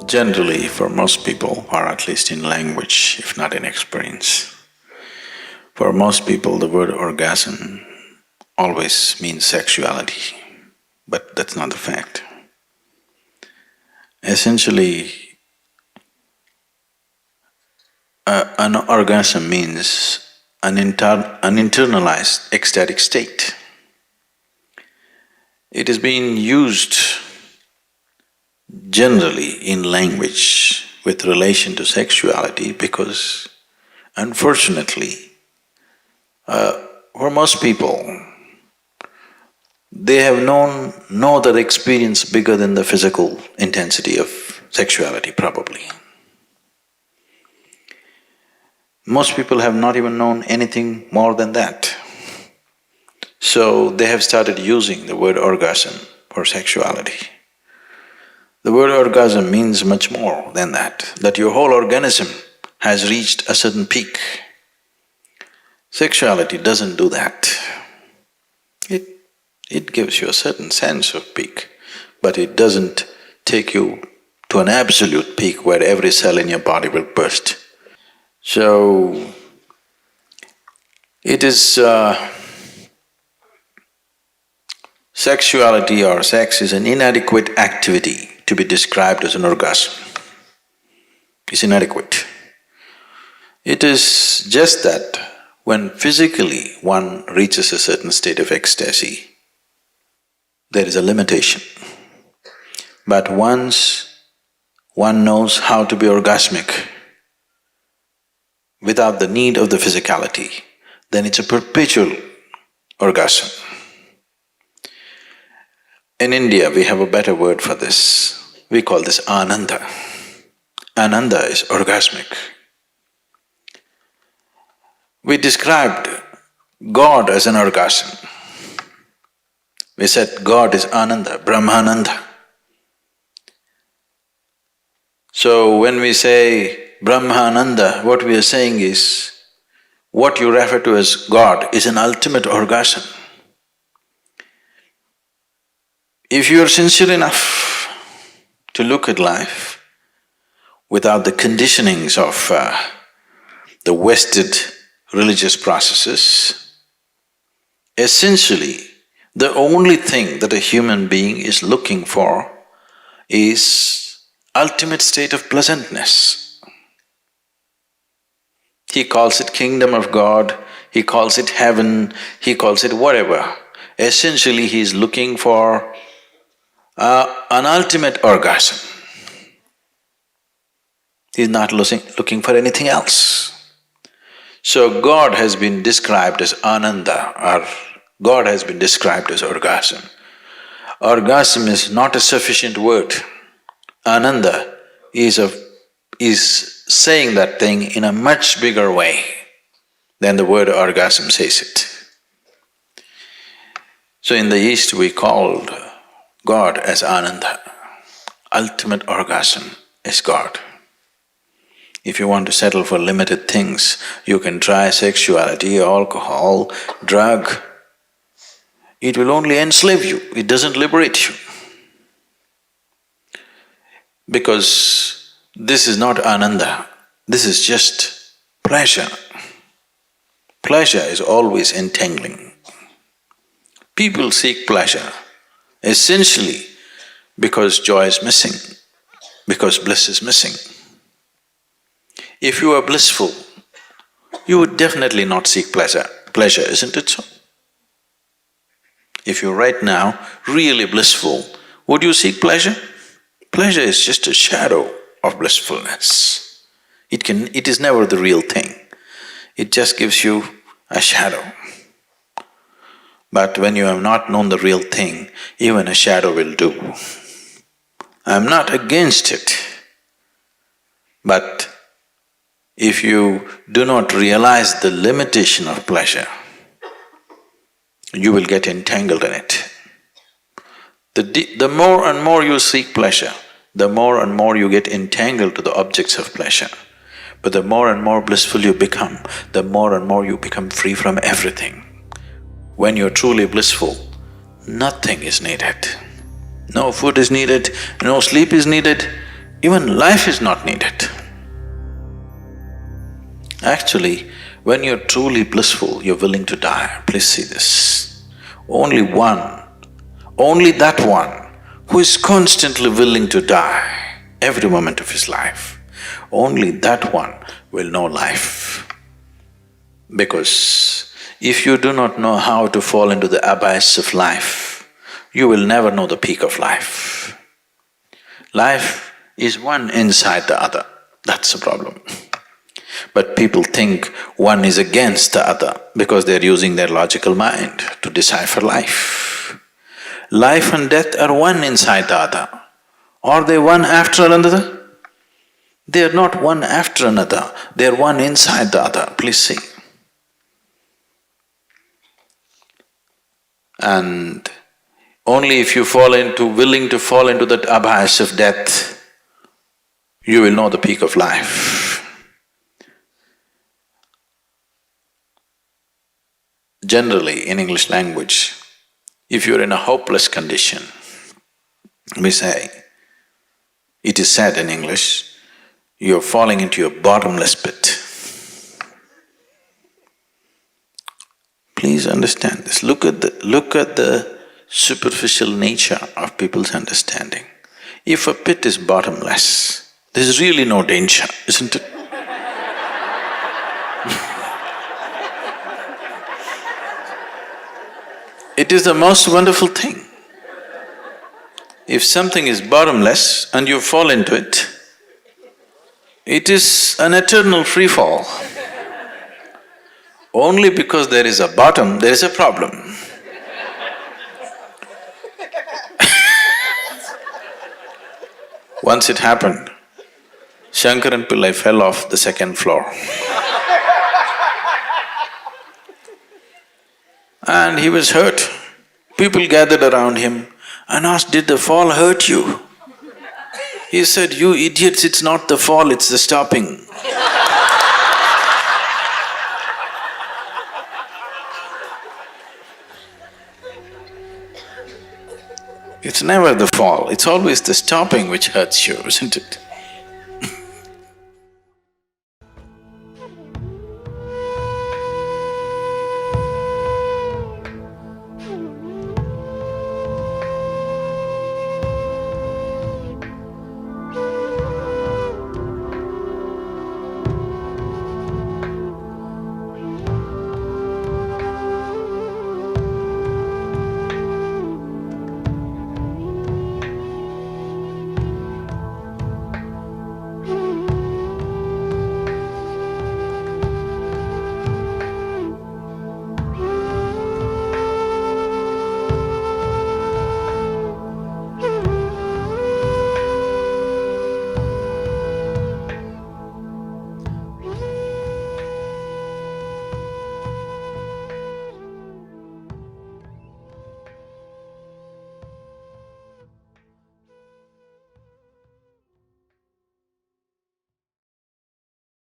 Generally, for most people, or at least in language, if not in experience, for most people the word orgasm always means sexuality, but that's not the fact. Essentially, an orgasm means an internalized ecstatic state. It is being used generally in language with relation to sexuality because unfortunately, for most people, they have known no other experience bigger than the physical intensity of sexuality, probably. Most people have not even known anything more than that. So they have started using the word orgasm for sexuality. The word orgasm means much more than that your whole organism has reached a certain peak. Sexuality doesn't do that. It gives you a certain sense of peak, but it doesn't take you to an absolute peak where every cell in your body will burst. So, it is… sexuality or sex is an inadequate activity to be described as an orgasm. It's inadequate. It is just that when physically one reaches a certain state of ecstasy, there is a limitation. But once one knows how to be orgasmic without the need of the physicality, then it's a perpetual orgasm. In India, we have a better word for this. We call this Ananda. Ananda is orgasmic. We described God as an orgasm. We said God is Ananda, Brahmananda. So when we say Brahmananda, what we are saying is, what you refer to as God is an ultimate orgasm. If you are sincere enough to look at life without the conditionings of the vested religious processes, essentially the only thing that a human being is looking for is ultimate state of pleasantness. He calls it kingdom of God, he calls it heaven, he calls it whatever. Essentially, he is looking for an ultimate orgasm. He is not looking for anything else. So God has been described as Ananda, or God has been described as orgasm. Orgasm is not a sufficient word. Ananda is saying that thing in a much bigger way than the word orgasm says it. So in the East we called God as Ananda. Ultimate orgasm is God. If you want to settle for limited things, you can try sexuality, alcohol, drug. It will only enslave you, it doesn't liberate you. Because this is not Ananda, this is just pleasure. Pleasure is always entangling. People seek pleasure essentially because joy is missing, because bliss is missing. If you are blissful, you would definitely not seek pleasure, isn't it so? If you're right now really blissful, would you seek pleasure? Pleasure is just a shadow of blissfulness. It is never the real thing. It just gives you a shadow. But when you have not known the real thing, even a shadow will do. I'm not against it, but if you do not realize the limitation of pleasure, you will get entangled in it. The more and more you seek pleasure, the more and more you get entangled to the objects of pleasure. But the more and more blissful you become, the more and more you become free from everything. When you're truly blissful, nothing is needed. No food is needed, no sleep is needed, Even life is not needed. Actually, when you're truly blissful, you're willing to die. Please see this. Only that one who is constantly willing to die every moment of his life, only that one will know life. Because if you do not know how to fall into the abyss of life, you will never know the peak of life. Life is one inside the other, that's the problem. But people think one is against the other because they're using their logical mind to decipher life. Life and death are one inside the other. Are they one after another? They are not one after another, they are one inside the other, please see. And only if you willing to fall into that abyss of death, you will know the peak of life. Generally, in English language, if you're in a hopeless condition, we say, it is said in English, you're falling into a bottomless pit. Please understand this. Look at the superficial nature of people's understanding. If a pit is bottomless, there's really no danger, isn't it? It is the most wonderful thing. If something is bottomless and you fall into it, it is an eternal free fall. Only because there is a bottom, there is a problem. Once it happened, Shankaran Pillai fell off the second floor. And he was hurt. People gathered around him and asked, "Did the fall hurt you?" He said, "You idiots, it's not the fall, it's the stopping." It's never the fall, it's always the stopping which hurts you, isn't it?